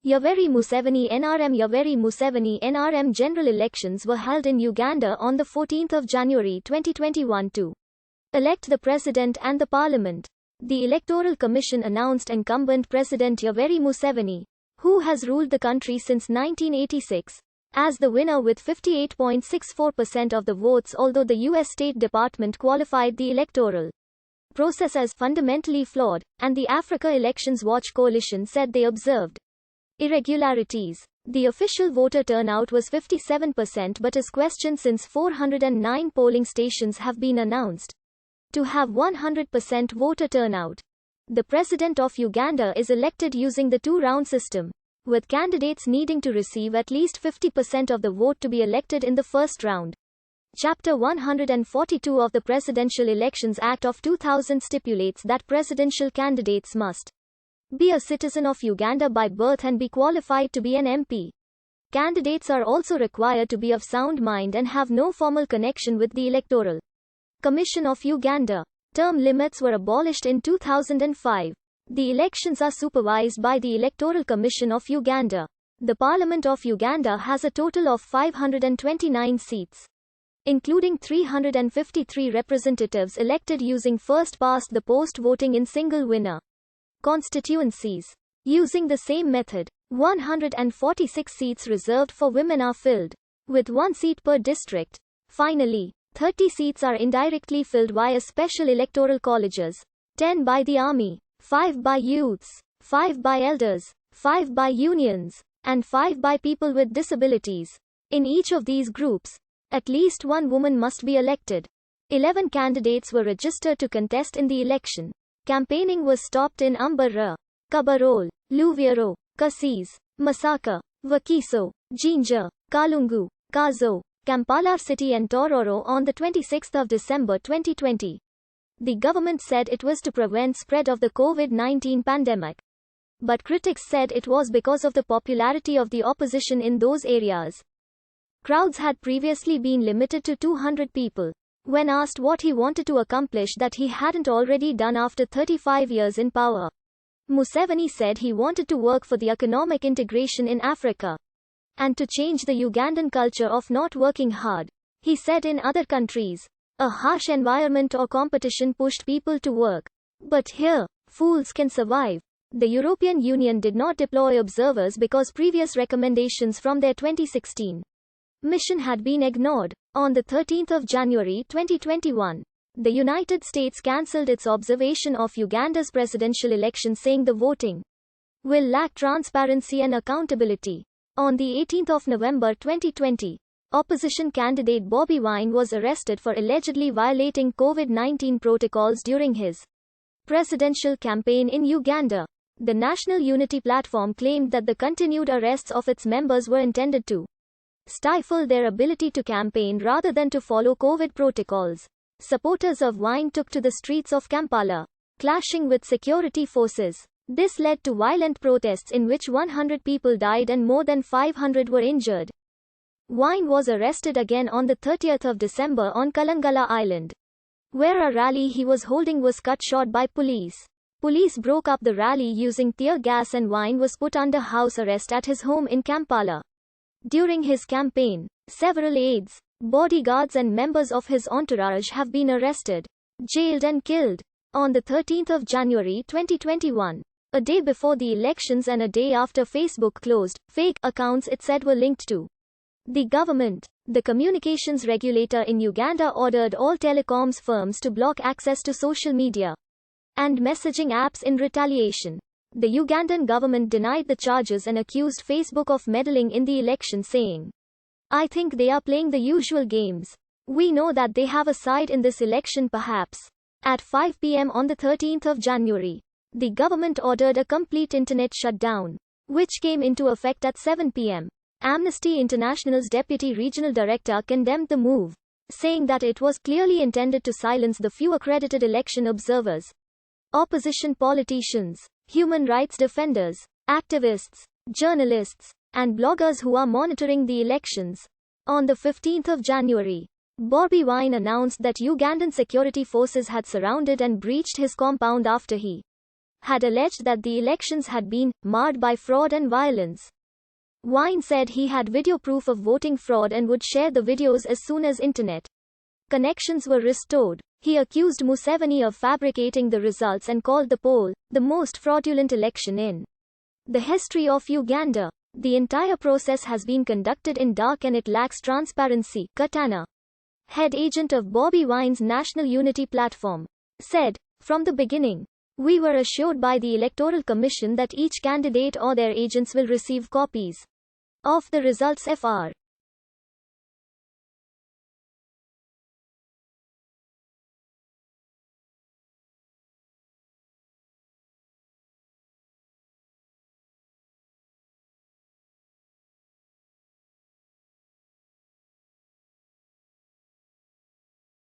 Yoweri Museveni NRM Yoweri Museveni NRM general elections were held in Uganda on 14 January 2021 to elect the president and the parliament. The Electoral Commission announced incumbent President Yoweri Museveni, who has ruled the country since 1986, as the winner with 58.64% of the votes, although the U.S. State Department qualified the electoral process as fundamentally flawed, and the Africa Elections Watch Coalition said they observed irregularities. The official voter turnout was 57% but is questioned since 409 polling stations have been announced to have 100% voter turnout. The president of Uganda is elected using the two-round system, with candidates needing to receive at least 50% of the vote to be elected in the first round. Chapter 142 of the Presidential Elections Act of 2000 stipulates that presidential candidates must be a citizen of Uganda by birth and be qualified to be an MP. Candidates are also required to be of sound mind and have no formal connection with the Electoral Commission of Uganda. Term limits were abolished in 2005. The elections are supervised by the Electoral Commission of Uganda. The Parliament of Uganda has a total of 529 seats, including 353 representatives elected using first-past-the-post voting in single-winner constituencies. Using the same method, 146 seats reserved for women are filled, with 1 seat per district. Finally, 30 seats are indirectly filled via special electoral colleges, 10 by the army, 5 by youths, 5 by elders, 5 by unions, and 5 by people with disabilities. In each of these groups, at least one woman must be elected. 11 candidates were registered to contest in the election. Campaigning was stopped in Ambara, Kabarole, Luvyero, Kasese, Masaka, Wakiso, Jinja, Kalungu, Kazo, Kampala City and Tororo on 26 December 2020. The government said it was to prevent spread of the COVID-19 pandemic. But critics said it was because of the popularity of the opposition in those areas. Crowds had previously been limited to 200 people. When asked what he wanted to accomplish that he hadn't already done after 35 years in power, Museveni said he wanted to work for the economic integration in Africa and to change the Ugandan culture of not working hard. He said in other countries, a harsh environment or competition pushed people to work. But here, fools can survive. The European Union did not deploy observers because previous recommendations from their 2016 mission had been ignored. On 13 January 2021, the United States cancelled its observation of Uganda's presidential election, saying the voting will lack transparency and accountability. On 18 November 2020, opposition candidate Bobi Wine was arrested for allegedly violating COVID-19 protocols during his presidential campaign in Uganda. The National Unity Platform claimed that the continued arrests of its members were intended to stifle their ability to campaign rather than to follow COVID protocols. Supporters of Wine took to the streets of Kampala, clashing with security forces. This led to violent protests in which 100 people died and more than 500 were injured. Wine was arrested again on 30 December on Kalangala Island, where a rally he was holding was cut short by police. Police broke up the rally using tear gas and Wine was put under house arrest at his home in Kampala. During his campaign, several aides, bodyguards and members of his entourage have been arrested, jailed and killed. On 13 January 2021, a day before the elections and a day after Facebook closed fake accounts it said were linked to the government, the communications regulator in Uganda ordered all telecoms firms to block access to social media and messaging apps in retaliation. The Ugandan government denied the charges and accused Facebook of meddling in the election, saying, "I think they are playing the usual games. We know that they have a side in this election perhaps." At 5 p.m. on 13 January, the government ordered a complete internet shutdown, which came into effect at 7 p.m. Amnesty International's deputy regional director condemned the move, saying that it was clearly intended to silence the few accredited election observers, opposition politicians, human rights defenders, activists, journalists, and bloggers who are monitoring the elections. On 15 January, Bobi Wine announced that Ugandan security forces had surrounded and breached his compound after he had alleged that the elections had been marred by fraud and violence. Wine said he had video proof of voting fraud and would share the videos as soon as internet connections were restored. He accused Museveni of fabricating the results and called the poll the most fraudulent election in the history of Uganda. The entire process has been conducted in dark and it lacks transparency, Katana, head agent of Bobi Wine's National Unity Platform, said. From the beginning, we were assured by the Electoral Commission that each candidate or their agents will receive copies of the results. Fr.